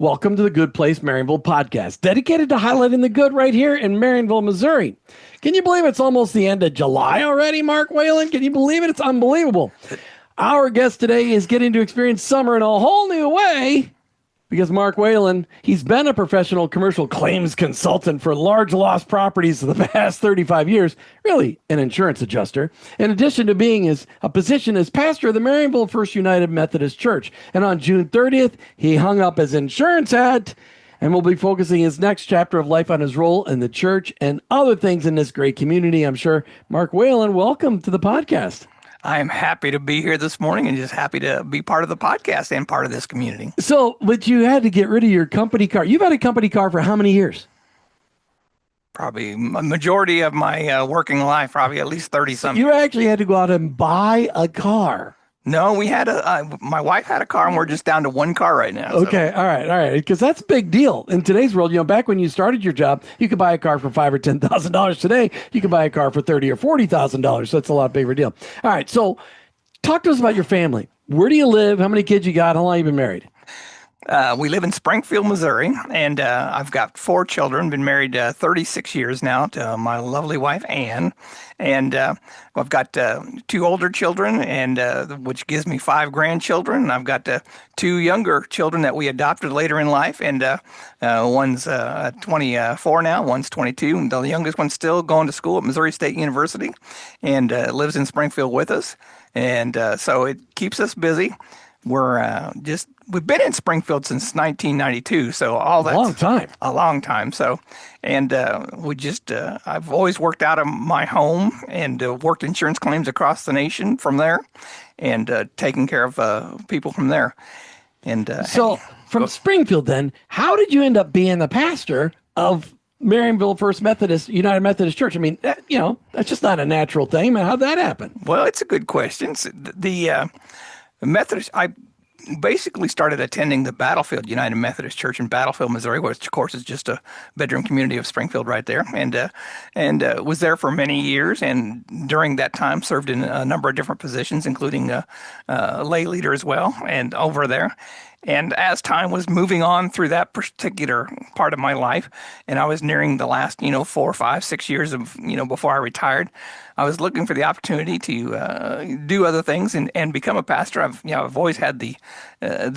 Welcome to the Good Place Marionville podcast, dedicated to highlighting the good right here in Marionville, Missouri. Can you believe it's almost the end of July already, Mark Whalen? Can you believe it? It's unbelievable. Our guest today is getting to experience summer in a whole new way because Mark Whalen, he's been a professional commercial claims consultant for large loss properties for the past 35 years, really an insurance adjuster, in addition to being a position as pastor of the Marionville First United Methodist Church. And on June 30th, he hung up his insurance hat and will be focusing his next chapter of life on his role in the church and other things in this great community, I'm sure. Mark Whalen, welcome to the podcast. I'm happy to be here this morning and just happy to be part of the podcast and part of this community. So, but you had to get rid of your company car. You've had a company car for how many years? Probably a majority of my working life, probably at least 30-something. You actually had to go out and buy a car. No, we had my wife had a car and we're just down to one car right now. Okay. So. All right. Because that's a big deal in today's world. Back when you started your job, you could buy a car for $5,000 or $10,000. Today, you can buy a car for $30,000 or $40,000. So that's a lot bigger deal. All right. So talk to us about your family. Where do you live? How many kids you got? How long have you been married? We live in Springfield, Missouri, and I've got 4 children, been married 36 years now to my lovely wife, Ann. And I've got 2 older children, and which gives me 5 grandchildren. I've got 2 younger children that we adopted later in life, and one's 24 now, one's 22, and the youngest one's still going to school at Missouri State University and lives in Springfield with us. And so it keeps us busy. We've been in Springfield since 1992, so all that's a long time. So, and I've always worked out of my home and worked insurance claims across the nation from there, and taking care of people from there. And from Springfield, then, how did you end up being the pastor of Marionville First United Methodist Church? I mean, that's just not a natural thing. Man, how'd that happen? Well, it's a good question. The Methodist, I basically started attending the Battlefield United Methodist Church in Battlefield, Missouri, which of course is just a bedroom community of Springfield right there, and was there for many years, and during that time served in a number of different positions, including lay leader as well, and over there. And as time was moving on through that particular part of my life, and I was nearing the last, 4, 5, 6 years of, before I retired, I was looking for the opportunity to do other things and become a pastor. I've always had the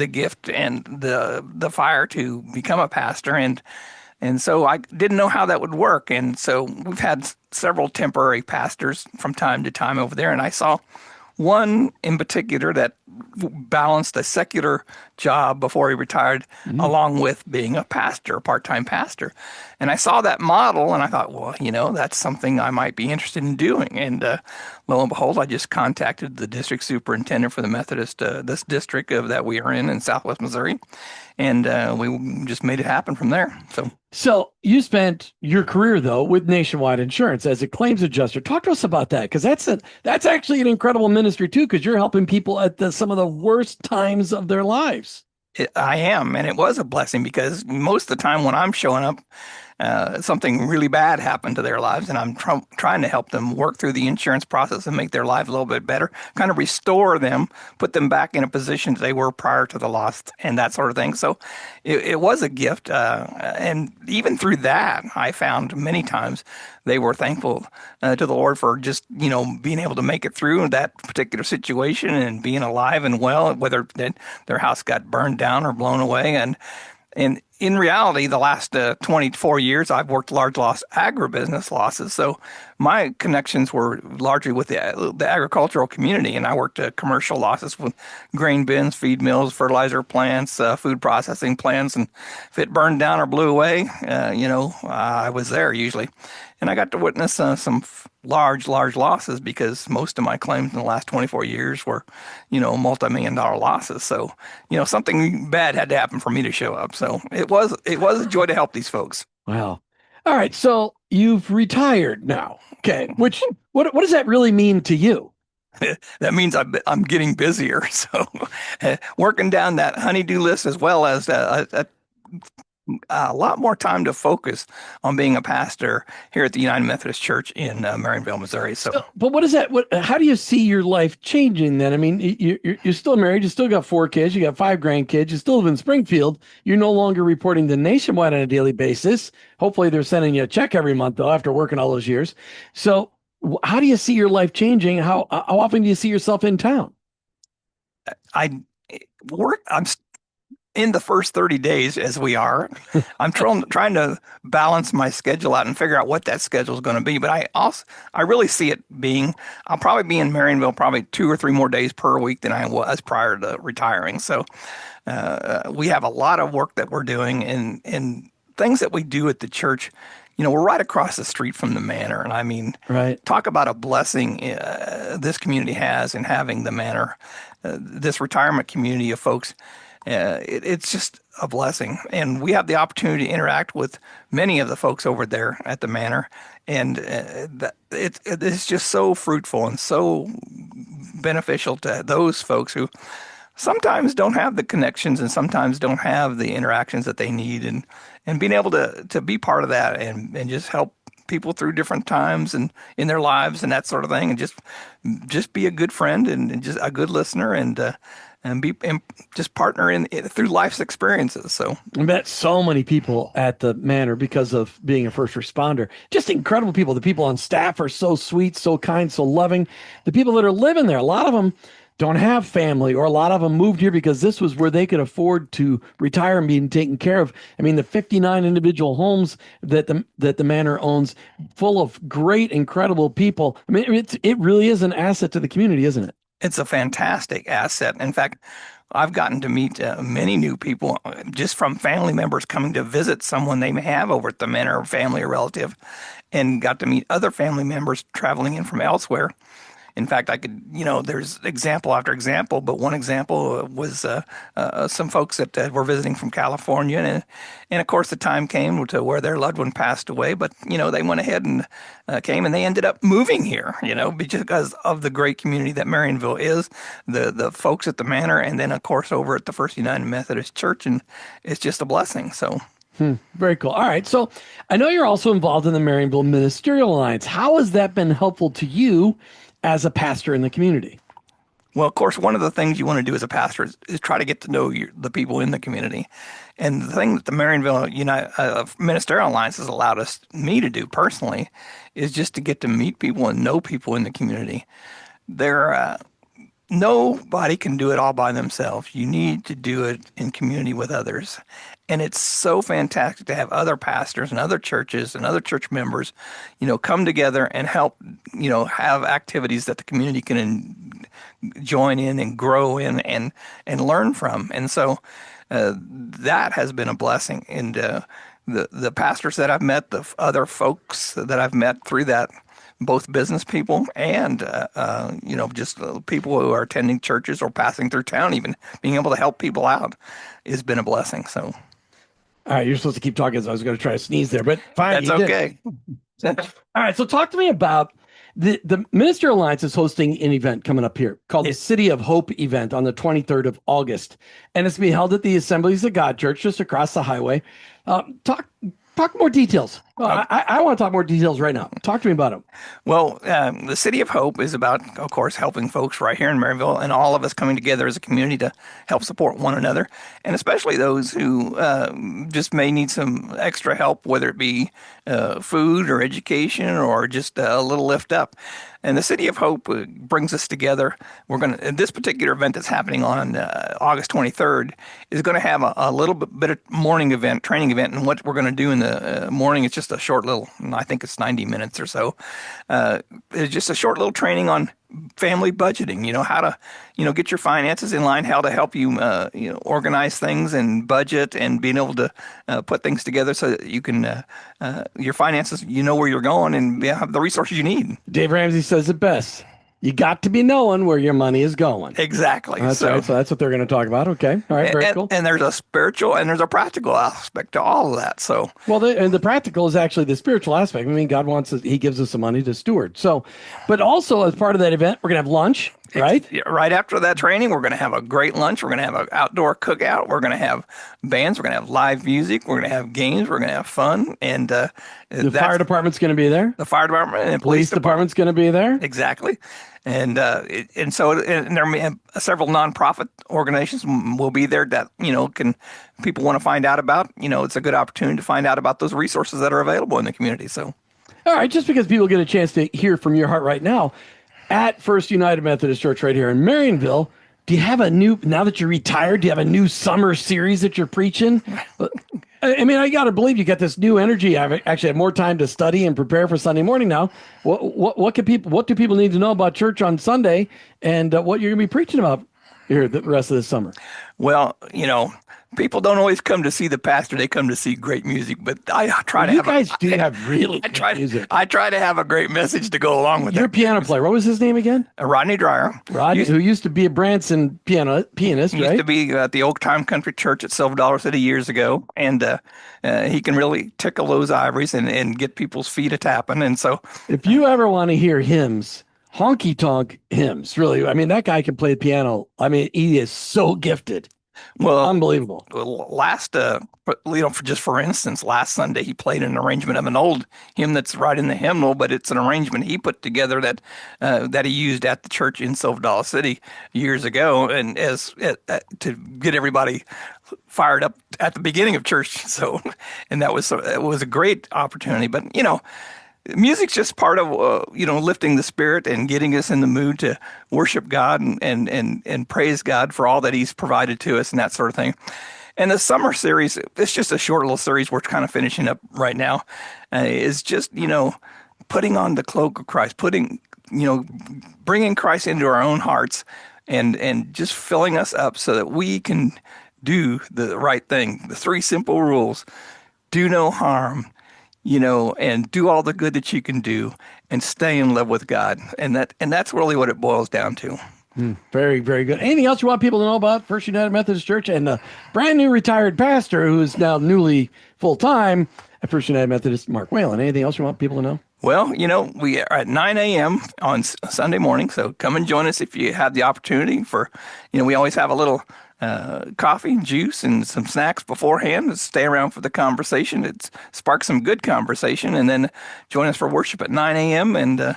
gift and the fire to become a pastor, and so I didn't know how that would work. And so we've had several temporary pastors from time to time over there, and I saw one in particular that balanced a secular job before he retired, along with being a pastor, a part-time pastor. And I saw that model and I thought, well, that's something I might be interested in doing. And lo and behold, I just contacted the district superintendent for the Methodist, this district that we are in Southwest Missouri. And we just made it happen from there. So you spent your career, though, with Nationwide Insurance as a claims adjuster. Talk to us about that, because that's actually an incredible ministry, too, because you're helping people at some of the worst times of their lives. I am, and it was a blessing, because most of the time when I'm showing up, something really bad happened to their lives, and I'm trying to help them work through the insurance process and make their life a little bit better, kind of restore them, put them back in a position they were prior to the loss and that sort of thing. So it was a gift, and even through that, I found many times they were thankful to the Lord for just, being able to make it through that particular situation and being alive and well, whether their house got burned down or blown away. And in reality, the last 24 years, I've worked large loss agribusiness losses. So my connections were largely with the agricultural community, and I worked commercial losses with grain bins, feed mills, fertilizer plants, food processing plants. And if it burned down or blew away, I was there usually. And I got to witness some large losses, because most of my claims in the last 24 years were, multi-million-dollar losses. So, something bad had to happen for me to show up. So it was a joy to help these folks. Wow. All right. So you've retired now. Okay. Which, what does that really mean to you? That means I'm getting busier. So working down that honey-do list, as well as a lot more time to focus on being a pastor here at the United Methodist Church in Marionville, Missouri. So, but what is that? How do you see your life changing then? I mean, you're still married. You still got 4 kids. You got 5 grandkids. You still live in Springfield. You're no longer reporting to Nationwide on a daily basis. Hopefully they're sending you a check every month though, after working all those years. So how do you see your life changing? How often do you see yourself in town? I'm in the first 30 days as we are. I'm trying to balance my schedule out and figure out what that schedule is going to be. But I really see it being, I'll probably be in Marionville probably 2 or 3 more days per week than I was prior to retiring. So we have a lot of work that we're doing and things that we do at the church. We're right across the street from the manor. And I mean, right. Talk about a blessing this community has in having the manor, this retirement community of folks. It's just a blessing. And we have the opportunity to interact with many of the folks over there at the manor. And it's just so fruitful and so beneficial to those folks who sometimes don't have the connections and sometimes don't have the interactions that they need. And being able to be part of that and just help people through different times and in their lives and that sort of thing, and just be a good friend and just a good listener and just partner in through life's experiences. So I met so many people at the manor because of being a first responder. Just incredible people. The people on staff are so sweet, so kind, so loving. The people that are living there, a lot of them don't have family, or a lot of them moved here because this was where they could afford to retire and be taken care of. I mean, the 59 individual homes that the manor owns, full of great, incredible people. I mean, it really is an asset to the community, isn't it? It's a fantastic asset. In fact, I've gotten to meet many new people just from family members coming to visit someone they may have over at the manor, family or relative, and got to meet other family members traveling in from elsewhere. In fact, I could, there's example after example, but one example was some folks that were visiting from California. And of course, the time came to where their loved one passed away, but, they went ahead and came and they ended up moving here, because of the great community that Marionville is, the folks at the manor, and then, of course, over at the First United Methodist Church. And it's just a blessing. So. Very cool. All right. So I know you're also involved in the Marionville Ministerial Alliance. How has that been helpful to you as a pastor in the community? Well, of course, one of the things you want to do as a pastor is try to get to know the people in the community. And the thing that the Marionville Ministerial Alliance has allowed me to do personally is just to get to meet people and know people in the community. Nobody can do it all by themselves. You need to do it in community with others. And it's so fantastic to have other pastors and other churches and other church members, come together and help, have activities that the community can join in and grow in and learn from. And so that has been a blessing. And the pastors that I've met, the other folks that I've met through that, both business people and, just people who are attending churches or passing through town, even being able to help people out has been a blessing. So. All right. You're supposed to keep talking. So I was going to try to sneeze there, but fine. That's okay. All right. So talk to me about the Ministerial Alliance is hosting an event coming up here called the City of Hope event on the 23rd of August. And it's being held at the Assemblies of God Church just across the highway. Talk more details. I want to talk more details right now. Talk to me about them. Well, the City of Hope is about, of course, helping folks right here in Marionville and all of us coming together as a community to help support one another, and especially those who just may need some extra help, whether it be food or education or just a little lift up. And the City of Hope brings us together. This particular event that's happening on August 23rd is going to have a little bit of morning event, training event. And what we're going to do in the morning, it's just a short little, I think it's 90 minutes or so. It's just a short little training on family budgeting, how to, get your finances in line, how to help you, organize things and budget and being able to put things together so that you can, your finances, where you're going and have the resources you need. Dave Ramsey says it best. You got to be knowing where your money is going. Exactly. That's right. So that's what they're going to talk about. Okay. All right. Very cool. And there's a spiritual and there's a practical aspect to all of that. So, well, and the practical is actually the spiritual aspect. I mean, God wants us, He gives us the money to steward. So, but also as part of that event, we're going to have lunch. right? Right after that training, we're going to have a great lunch. We're going to have an outdoor cookout. We're going to have bands. We're going to have live music. We're going to have games. We're going to have fun. And The fire department's going to be there. the fire department and Police department's going to be there. Exactly. And there may several nonprofit organizations will be there that, can people want to find out about. It's a good opportunity to find out about those resources that are available in the community. So, all right, just because people get a chance to hear from your heart right now, at First United Methodist Church right here in Marionville, do you have now that you're retired, do you have a new summer series that you're preaching? I mean, I got to believe you got this new energy. I actually have more time to study and prepare for Sunday morning now. What do people need to know about church on Sunday, and what you're going to be preaching about here the rest of this summer? Well, people don't always come to see the pastor; they come to see great music. But I try to have. You guys do have really good music. I try to have a great message to go along with it. Your piano player, what was his name again? Rodney Dreyer. Rodney, who used to be a Branson pianist, right? Used to be at the Old Time Country Church at Silver Dollar City years ago, and he can really tickle those ivories and get people's feet a tapping. And so, if you ever want to hear hymns, honky tonk hymns, really, I mean, that guy can play the piano. I mean, he is so gifted. Well, unbelievable. For instance, last Sunday he played an arrangement of an old hymn that's right in the hymnal, but it's an arrangement he put together that he used at the church in Silver Dollar City years ago, and to get everybody fired up at the beginning of church. So, and it was a great opportunity. But music's just part of lifting the spirit and getting us in the mood to worship God and praise God for all that He's provided to us and that sort of thing. And the summer series, it's just a short little series we're kind of finishing up right now, is just putting on the cloak of Christ, bringing Christ into our own hearts, and just filling us up so that we can do the right thing. The 3 simple rules: do no harm, and do all the good that you can do, and stay in love with God. And that's really what it boils down to. Very, very good. Anything else you want people to know about First United Methodist Church and the brand new retired pastor who is now newly full-time at First United Methodist, Mark Whalen? Anything else you want people to know? Well, we are at 9 a.m. on Sunday morning, so come and join us if you have the opportunity. We always have a little coffee, juice, and some snacks beforehand to stay around for the conversation. It sparks some good conversation, and then join us for worship at 9 a.m. And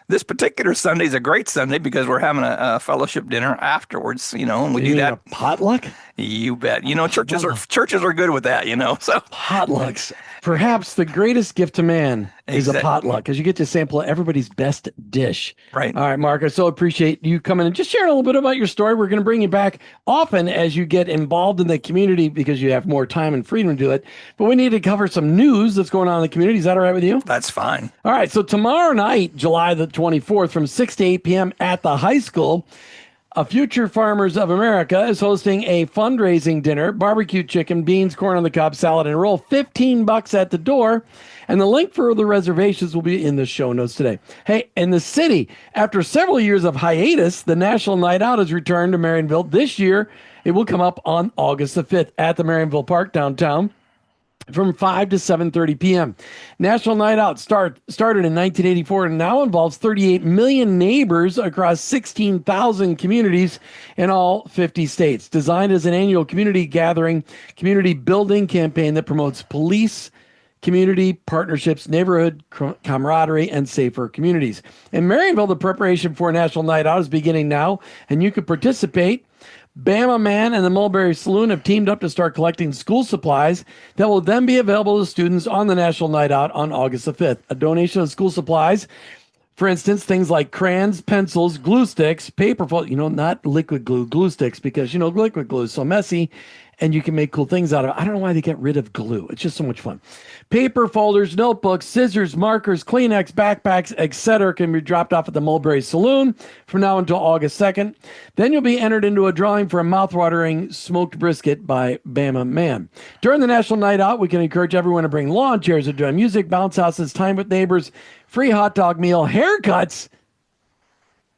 this particular Sunday is a great Sunday because we're having a fellowship dinner afterwards, and we do that. A potluck? You bet. Churches are good with that, so. Potlucks. Perhaps the greatest gift to man is a potluck, because you get to sample everybody's best dish. Right. All right, Mark, I so appreciate you coming and just sharing a little bit about your story. We're going to bring you back often as you get involved in the community because you have more time and freedom to do it. But we need to cover some news that's going on in the community. Is that all right with you? That's fine. All right, so tomorrow night, July the 24th, from 6 to 8 p.m. at the high school, Future Farmers of America is hosting a fundraising dinner: barbecue chicken, beans, corn on the cob, salad, and roll. $15 at the door. And the link for the reservations will be in the show notes today. Hey, in the city, after several years of hiatus, the National Night Out has returned to Marionville. This year, it will come up on August the 5th at the Marionville Park downtown, from 5 to 7:30 p.m. National Night Out started in 1984 and now involves 38 million neighbors across 16,000 communities in all 50 states. Designed as an annual community gathering, community building campaign that promotes police, community partnerships, neighborhood camaraderie, and safer communities. In Marionville, the preparation for National Night Out is beginning now, and you can participate. Bama Man and the Mulberry Saloon have teamed up to start collecting school supplies that will then be available to students on the National Night Out on August the 5th. A donation of school supplies, for instance, things like crayons, pencils, glue sticks, paper, not liquid glue, glue sticks, because, liquid glue is so messy and you can make cool things out of it. I don't know why they get rid of glue. It's just so much fun. Paper folders, notebooks, scissors, markers, Kleenex, backpacks, etc. can be dropped off at the Mulberry Saloon from now until August 2nd. Then you'll be entered into a drawing for a mouthwatering smoked brisket by Bama Man. During the National Night Out, we can encourage everyone to bring lawn chairs, enjoy music, bounce houses, time with neighbors, free hot dog meal, haircuts.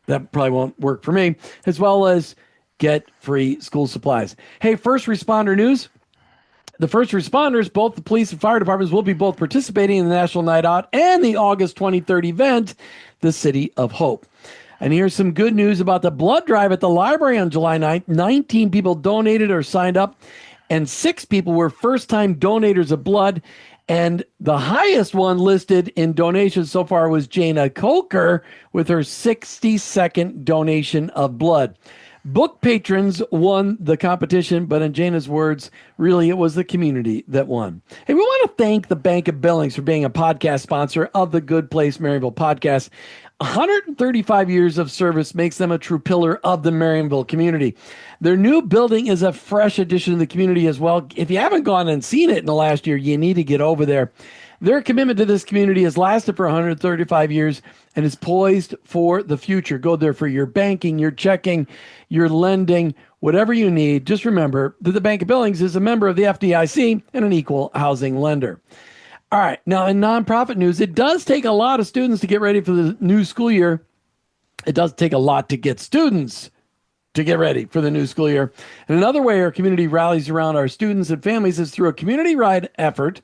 That probably won't work for me, as well as get free school supplies. Hey, first responder news. The first responders, both the police and fire departments, will be both participating in the National Night Out and the August 23rd event, the City of Hope. And here's some good news about the blood drive at the library on July 9th. 19 people donated or signed up, and 6 people were first-time donators of blood. And the highest one listed in donations so far was Jana Coker with her 62nd donation of blood. Book patrons won the competition, but in Jana's words, really it was the community that won. Hey, we want to thank the Bank of Billings for being a podcast sponsor of the Good Place Marionville podcast. 135 years of service makes them a true pillar of the Marionville community. Their new building is a fresh addition to the community as well. If you haven't gone and seen it in the last year, you need to get over there. Their commitment to this community has lasted for 135 years and is poised for the future. Go there for your banking, your checking, your lending, whatever you need. Just remember that the Bank of Billings is a member of the FDIC and an equal housing lender. All right, now in nonprofit news, it does take a lot of students to get ready for the new school year. It does take a lot to get students to get ready for the new school year. And another way our community rallies around our students and families is through a community-wide effort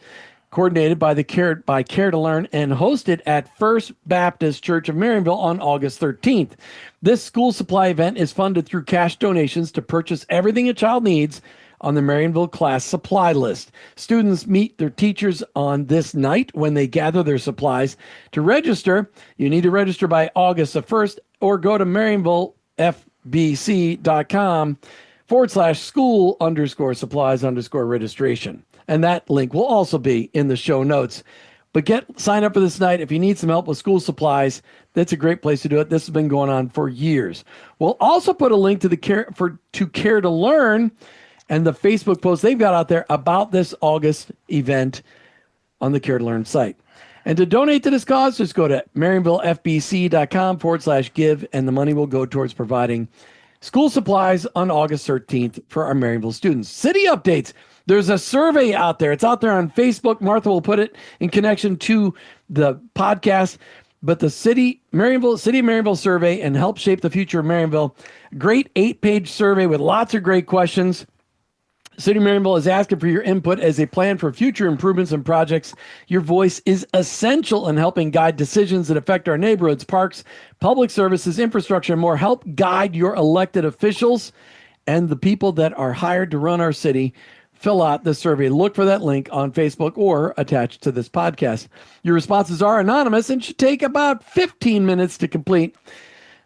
coordinated by Care to Learn and hosted at First Baptist Church of Marionville on August 13th. This school supply event is funded through cash donations to purchase everything a child needs on the Marionville class supply list. Students meet their teachers on this night when they gather their supplies. To register, you need to register by August the 1st or go to marionvillefbc.com/school_supplies_registration. And that link will also be in the show notes. But sign up for this night if you need some help with school supplies. That's a great place to do it. This has been going on for years. We'll also put a link to Care to Learn and the Facebook post they've got out there about this August event on the Care to Learn site. And to donate to this cause, just go to marionvillefbc.com/give, and the money will go towards providing school supplies on August 13th for our Marionville students. City updates. There's a survey out there. It's out there on Facebook. Martha will put it in connection to the podcast. But the City of Marionville survey and Help Shape the Future of Marionville. Great 8-page survey with lots of great questions. City of Marionville is asking for your input as a plan for future improvements and projects. Your voice is essential in helping guide decisions that affect our neighborhoods, parks, public services, infrastructure, and more. Help guide your elected officials and the people that are hired to run our city. Fill out the survey. Look for that link on Facebook or attached to this podcast. Your responses are anonymous and should take about 15 minutes to complete.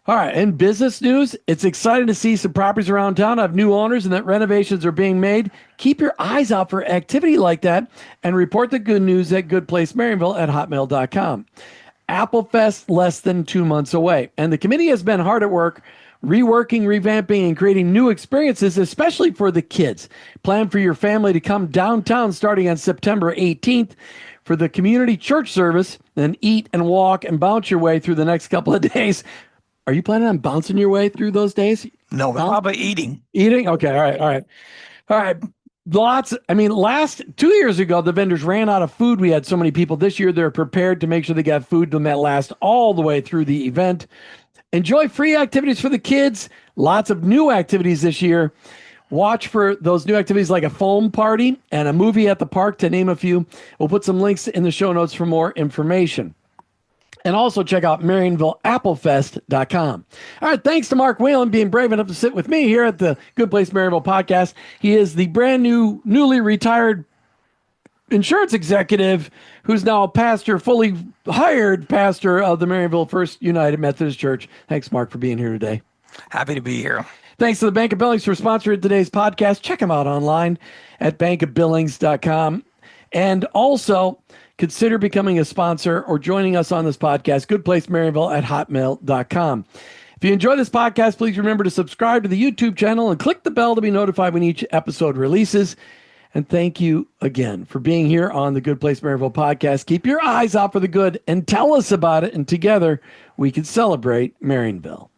All right, in business news, it's exciting to see some properties around town have new owners and that renovations are being made. Keep your eyes out for activity like that and report the good news at goodplacemarionville@hotmail.com. Apple Fest less than 2 months away, and the committee has been hard at work reworking, revamping, and creating new experiences, especially for the kids. Plan for your family to come downtown starting on September 18th for the community church service, then eat and walk and bounce your way through the next couple of days. Are you planning on bouncing your way through those days? No, probably eating. Eating? Okay. All right. Last 2 years ago, the vendors ran out of food. We had so many people. This year, they're prepared to make sure they got food that last all the way through the event. Enjoy free activities for the kids. Lots of new activities this year. Watch for those new activities like a foam party and a movie at the park, to name a few. We'll put some links in the show notes for more information. And also check out MarionvilleAppleFest.com. All right, thanks to Mark Whalen being brave enough to sit with me here at the Good Place Marionville podcast. He is the newly retired insurance executive who's now a pastor, fully hired pastor of the Marionville First United Methodist Church. Thanks, Mark, for being here today. Happy to be here. Thanks to the Bank of Billings for sponsoring today's podcast. Check them out online at bankofbillings.com. And also, consider becoming a sponsor or joining us on this podcast, goodplacemarionville@hotmail.com. If you enjoy this podcast, please remember to subscribe to the YouTube channel and click the bell to be notified when each episode releases. And thank you again for being here on the Good Place Marionville podcast. Keep your eyes out for the good and tell us about it. And together we can celebrate Marionville.